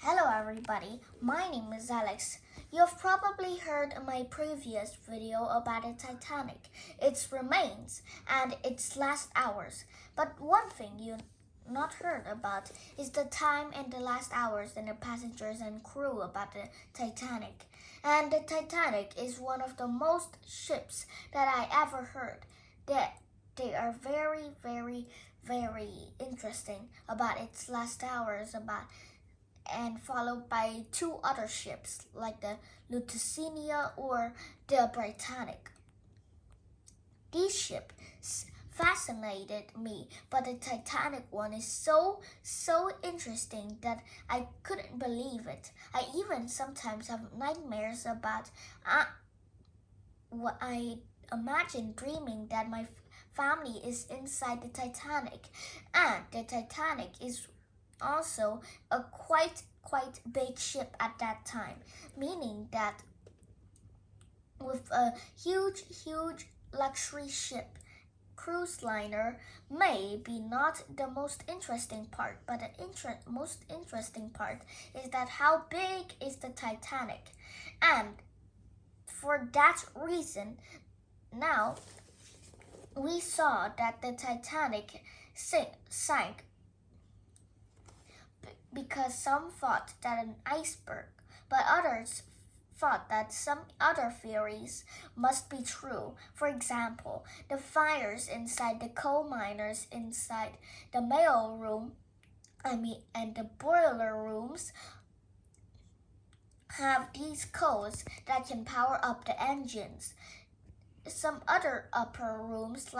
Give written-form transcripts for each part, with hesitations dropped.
Hello everybody, my name is Alex. You've probably heard my previous video about the Titanic, its remains, and its last hours. But one thing you not heard about is the time and the last hours and the passengers and crew about the Titanic. And the Titanic is one of the most ships that I ever heard. They are very interesting about its last hours and followed by two other ships like the Lusitania or the Britannic. These ships fascinated me, but the Titanic one is so interesting that I couldn't believe it. I even sometimes have nightmares about what I imagine dreaming that my family is inside the Titanic, and the Titanic is also a quite big ship at that time, meaning that with a huge luxury ship, cruise liner may be not the most interesting part, but the most interesting part is that how big is the Titanic. And for that reason, now we saw that the Titanic sank because some thought that an iceberg, but others thought that some other theories must be true. For example, the fires inside the coal miners inside the mail room, and the boiler rooms have these coals that can power up the engines. Some other upper rooms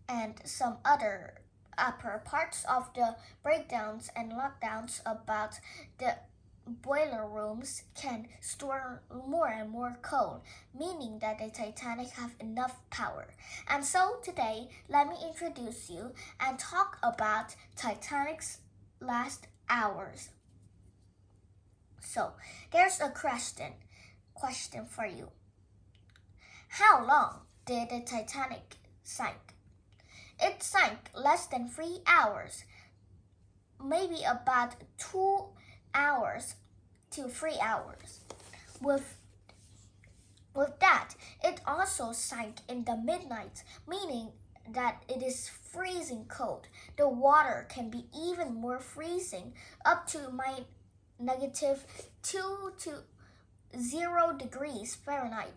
and some other upper parts of the breakdowns and lockdowns about the boiler rooms can store more and more coal, meaning that the Titanic have enough power. And so today, let me introduce you and talk about Titanic's last hours. So, there's a question for you. How long did the Titanic sink? It sank less than 3 hours, maybe about 2 hours to 3 hours. With that, it also sank in the midnight, meaning that it is freezing cold. The water can be even more freezing, up to -2 to 0 degrees Fahrenheit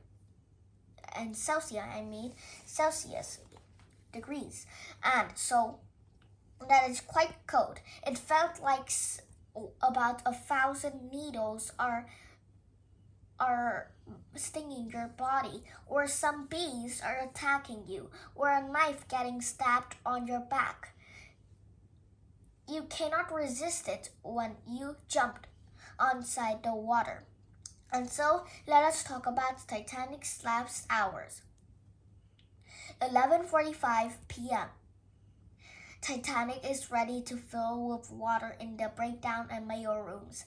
and Celsius degrees, and so that is quite cold. It felt like about 1,000 needles are stinging your body, or some bees are attacking you, or a knife getting stabbed on your back. You cannot resist it when you jumped inside the water. And so let us talk about Titanic's last hours. 11:45 p.m. Titanic is ready to fill with water in the breakdown and mail rooms.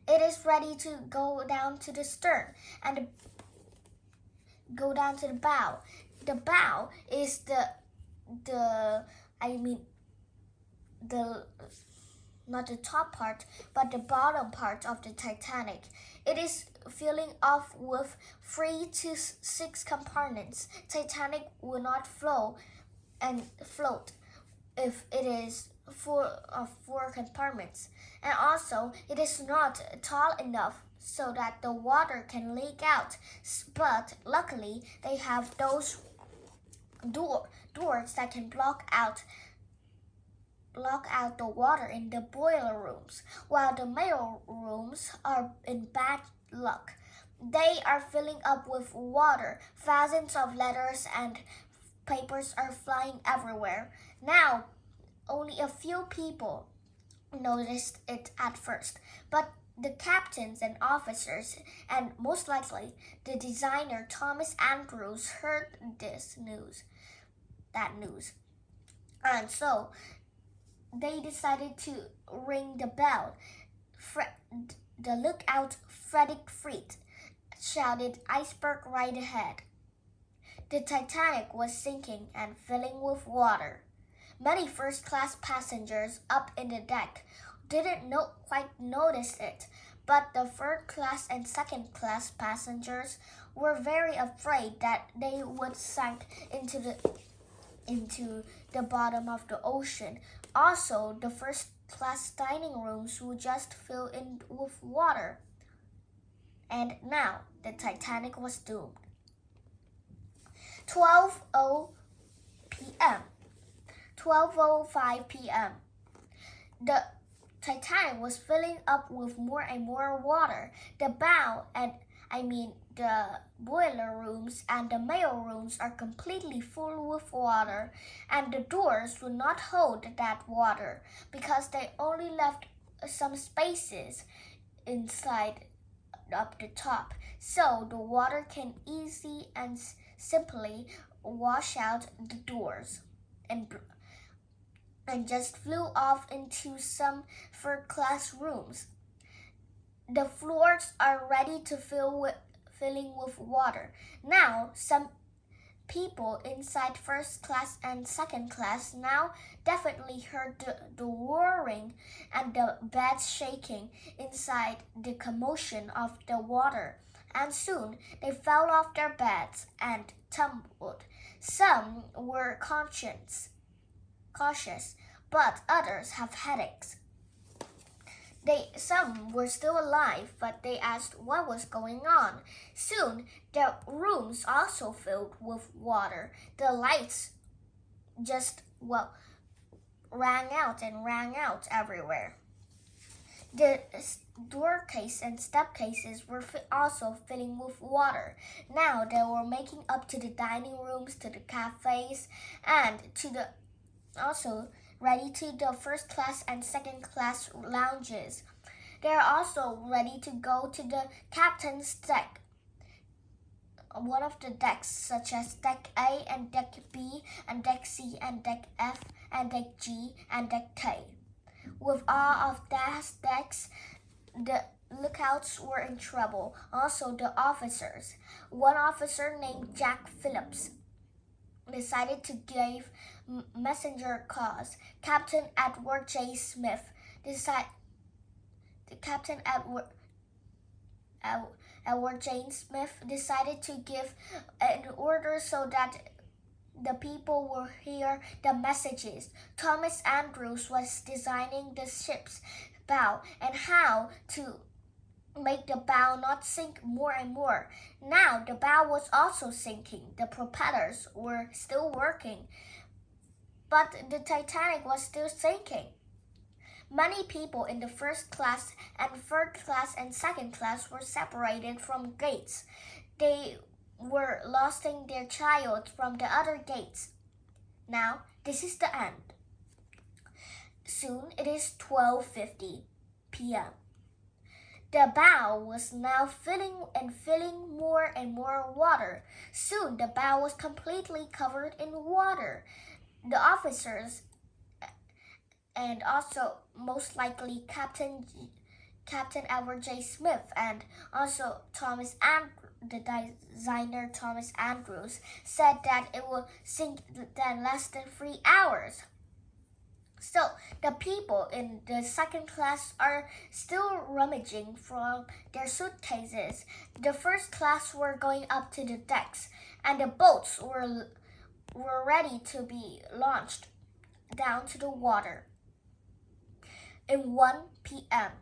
It is ready to go down to the stern and go down to the bow. The bow is the not the top part, but the bottom part of the Titanic. It is filling up with 3 to 6 compartments. Titanic will not float if it is full of 4 compartments. And also, it is not tall enough so that the water can leak out. But luckily, they have those doors that can block out the water in the boiler rooms, while the mail rooms are in bad luck. They are filling up with water. Thousands of letters and papers are flying everywhere. Now, only a few people noticed it at first, but the captains and officers, and most likely the designer Thomas Andrews, heard that news. And so they decided to ring the bell. The lookout, Frederick Freed, shouted, "Iceberg right ahead." The Titanic was sinking and filling with water. Many first-class passengers up in the deck didn't quite notice it, but the third class and second class passengers were very afraid that they would sink into the bottom of the ocean. Also, the first class dining rooms would just fill in with water. And now the Titanic was doomed. 12:00 p.m. 12:05 p.m. The Titanic was filling up with more and more water. The boiler rooms and the mail rooms are completely full with water, and the doors would not hold that water because they only left some spaces inside up the top, so the water can easily and simply wash out the doors and just flew off into some third-class rooms. The floors are ready to filling with water. Now, some people inside first class and second class now definitely heard the roaring and the beds shaking inside the commotion of the water, and soon they fell off their beds and tumbled. Some were cautious, but others have headaches. Some were still alive, but they asked what was going on. Soon, the rooms also filled with water. The lights just, rang out everywhere. The doorcase and step cases were also filling with water. Now they were making up to the dining rooms, to the cafes, and also ready to the first class and second class lounges. They are also ready to go to the captain's deck. One of the decks, such as Deck A and Deck B and Deck C and Deck F and Deck G and Deck K. With all of those decks, the lookouts were in trouble. Also, the officers. One officer named Jack Phillips decided to give messenger calls. Captain Edward J. Smith Edward J. Smith decided to give an order so that the people will hear the messages. Thomas Andrews was designing the ship's bow and how to make the bow not sink more and more. Now the bow was also sinking. The propellers were still working, but the Titanic was still sinking. Many people in the first class and third class and second class were separated from gates. They were losing their child from the other gates. Now, this is the end. Soon it is 12:50 p.m. The bow was now filling more and more water. Soon the bow was completely covered in water. The officers and also most likely Captain Edward J. Smith and also the designer Thomas Andrews said that it will sink in less than 3 hours. So the people in the second class are still rummaging from their suitcases. The first class were going up to the decks, and the boats were ready to be launched down to the water. In 1 p.m.,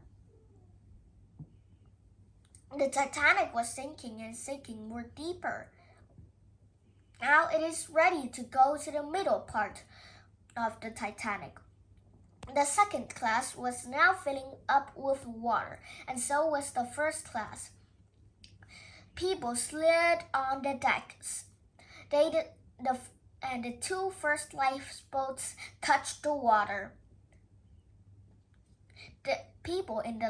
the Titanic was sinking and sinking more deeper. Now it is ready to go to the middle part of the Titanic. The second class was now filling up with water, and so was the first class. People slid on the decks. The two first lifeboats touched the water. The people in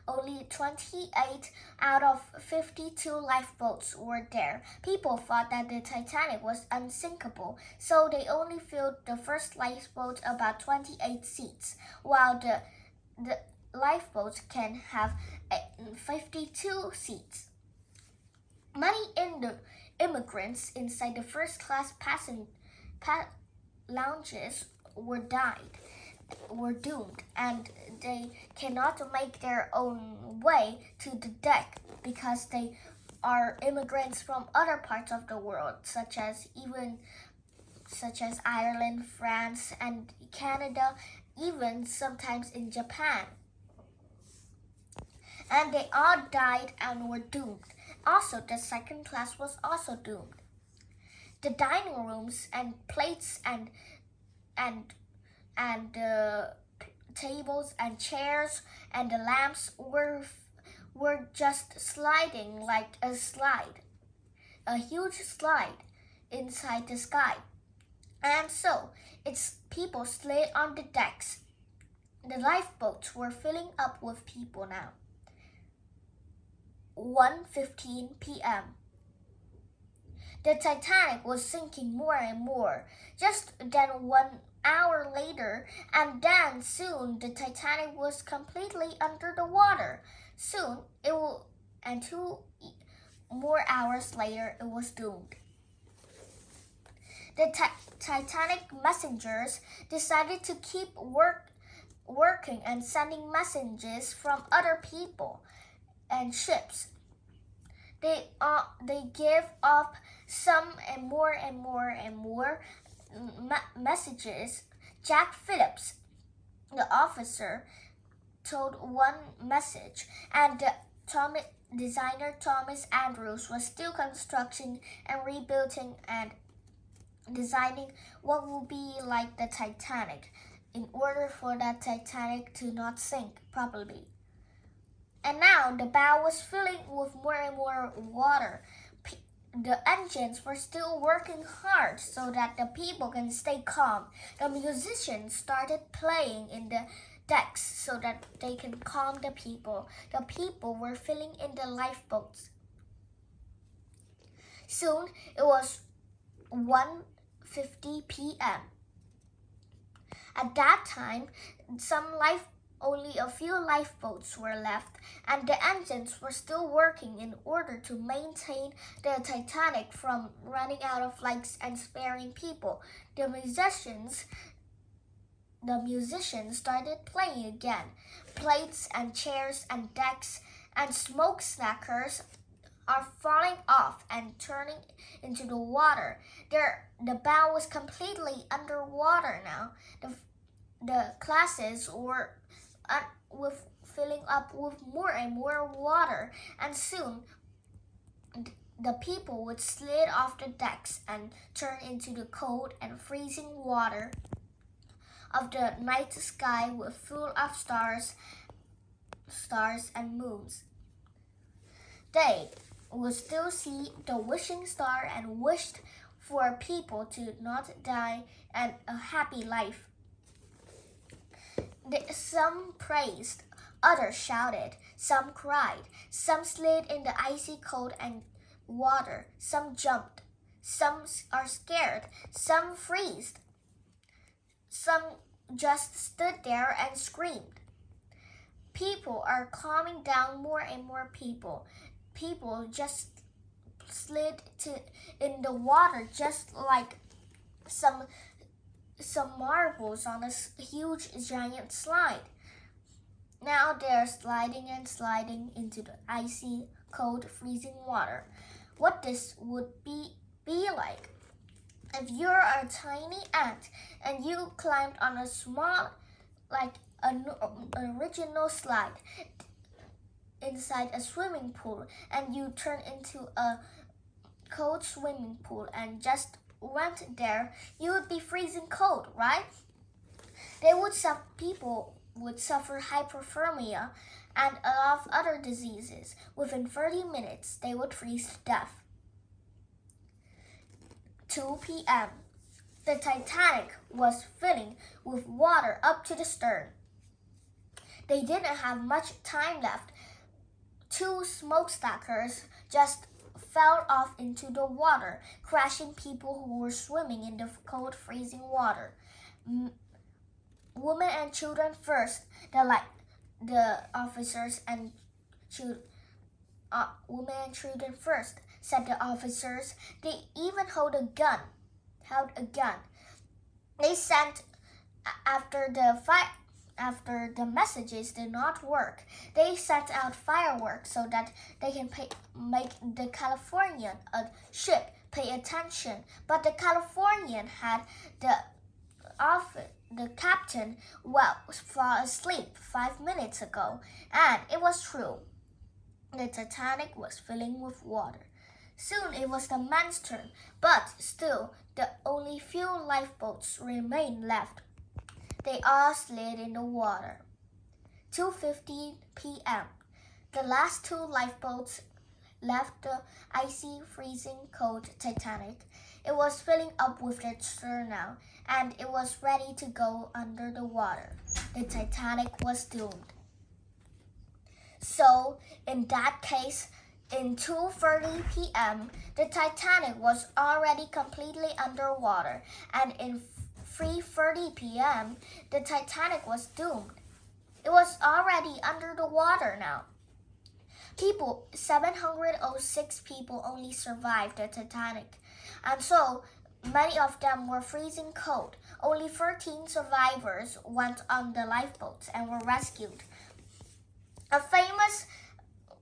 only 28 out of 52 lifeboats were there. People thought that the Titanic was unsinkable, so they only filled the first lifeboat about 28 seats, while the lifeboats can have 52 seats. Many immigrants inside the first class lounges were died. were doomed, and they cannot make their own way to the deck because they are immigrants from other parts of the world, such as Ireland, France, and Canada, even sometimes in Japan. And they all died and were doomed. Also, the second class was also doomed. The dining rooms and plates and tables and chairs and the lamps were just sliding like a huge slide inside the sky. And so its people slid on the decks. The lifeboats were filling up with people now. 1:15 p.m. The Titanic was sinking more and more. Just then 1 hour later, and then soon the Titanic was completely under the water. Soon it will, and 2 more hours later, it was doomed. The Titanic messengers decided to keep working and sending messages from other people and ships. They give up some and more messages. Jack Phillips, the officer, told one message, and the designer Thomas Andrews was still constructing and rebuilding and designing what will be like the Titanic in order for that Titanic to not sink properly. And now the bow was filling with more and more water. The engines were still working hard so that the people can stay calm. The musicians started playing in the decks so that they can calm the people. The people were filling in the lifeboats. Soon it was 1:50 p.m. At that time, only a few lifeboats were left, and the engines were still working in order to maintain the Titanic from running out of lights and sparing people. The musicians started playing again. Plates and chairs and decks and smoke stackers are falling off and turning into the water. The bow was completely underwater now. The classes were filling up with more and more water, and soon the people would slid off the decks and turn into the cold and freezing water of the night sky full of stars and moons. They would still see the wishing star and wished for people to not die and a happy life. Some praised, others shouted, some cried, some slid in the icy cold and water, some jumped, some are scared, some freezed, some just stood there and screamed. People are calming down more and more people. People just slid in the water just like some marbles on a huge giant slide. Now they're sliding and sliding into the icy, cold, freezing water. What this would be like if you're a tiny ant and you climbed on a small, like an original slide inside a swimming pool, and you turn into a cold swimming pool and just went there, you would be freezing cold, right? People would suffer hypothermia and a lot of other diseases. Within 30 minutes, they would freeze to death. 2 p.m. The Titanic was filling with water up to the stern. They didn't have much time left. 2 smokestackers just fell off into the water, crashing people who were swimming in the cold, freezing water. Women and children first, the officers and women and children first, said the officers. They even held a gun. They sent After the messages did not work, they sent out fireworks so that they can make the Californian ship pay attention. But the Californian had the captain fall asleep 5 minutes ago, and it was true. The Titanic was filling with water. Soon it was the men's turn, but still the only few lifeboats remained left. They all slid in the water. 2:50 p.m. The last two lifeboats left the icy, freezing cold Titanic. It was filling up with the stern now, and it was ready to go under the water. The Titanic was doomed. So, in that case, in 2:30 p.m., the Titanic was already completely underwater, and in 3:30 p.m., the Titanic was doomed. It was already under the water now. 706 people only survived the Titanic, and so many of them were freezing cold. Only 13 survivors went on the lifeboats and were rescued. A famous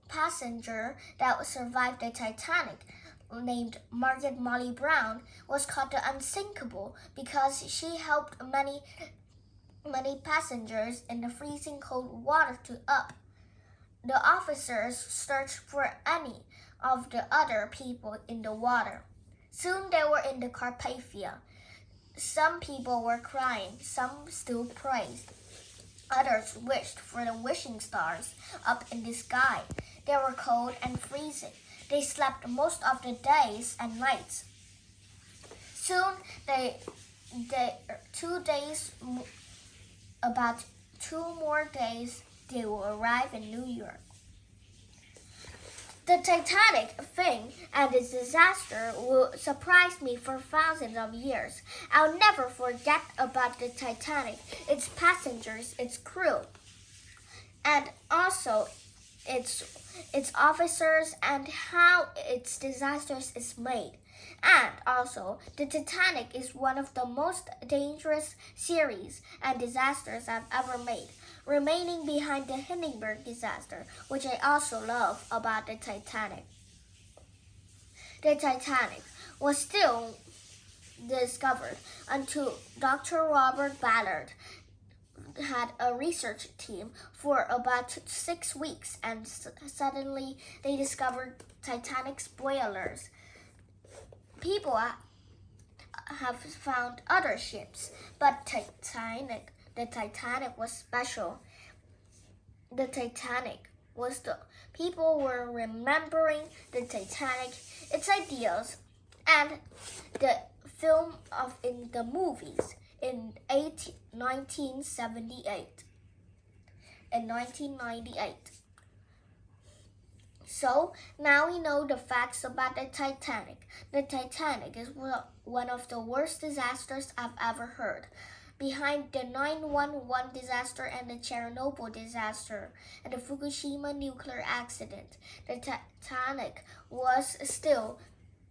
passenger that survived the Titanic, named Margaret Molly Brown, was called the Unsinkable because she helped many passengers in the freezing cold water to up. The officers searched for any of the other people in the water. Soon they were in the Carpathia. Some people were crying, some still praised. Others wished for the wishing stars up in the sky. They were cold and freezing. They slept most of the days and nights. Soon about 2 more days, they will arrive in New York. The Titanic thing and its disaster will surprise me for thousands of years. I'll never forget about the Titanic, its passengers, its crew, and also its officers and how its disasters is made. And also, the Titanic is one of the most dangerous series and disasters I've ever made, remaining behind the Hindenburg disaster, which I also love about the Titanic. The Titanic was still discovered until Dr. Robert Ballard had a research team for about 6 weeks, and suddenly they discovered Titanic's boilers. People have found other ships, but the Titanic was special. The Titanic was people were remembering the Titanic, its ideals, and the film in the movies in 1978 and 1998. So now we know the facts about the Titanic. The Titanic is one of the worst disasters I've ever heard, behind the 9/11 disaster and the Chernobyl disaster and the Fukushima nuclear accident. The Titanic was still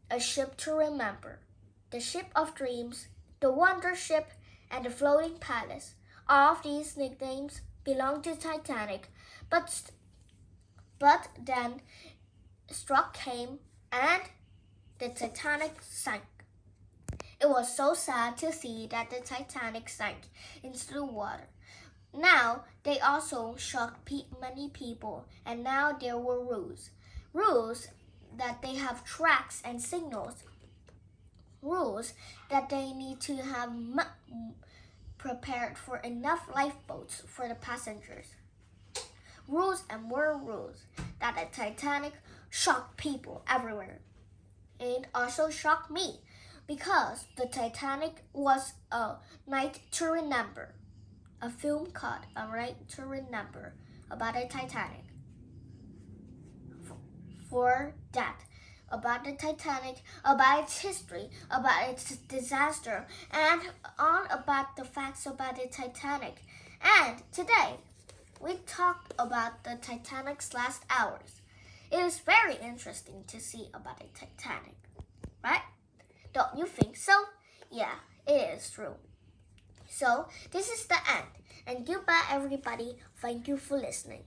a ship to remember. The ship of dreams, the wonder ship, and the floating palace. All of these nicknames belong to Titanic, but then struck came and the Titanic sank. It was so sad to see that the Titanic sank into the water. Now they also shocked many people, and now there were rules that they have tracks and signals, rules that they need to have prepared for enough lifeboats for the passengers. Rules and more rules that the Titanic shocked people everywhere. It also shocked me because the Titanic was a night to remember. A film called A Night to Remember about the Titanic. For that, about the Titanic, about its history, about its disaster, and all about the facts about the Titanic. And today, we talked about the Titanic's last hours. It is very interesting to see about the Titanic, right? Don't you think so? Yeah, it is true. So this is the end. And goodbye, everybody. Thank you for listening.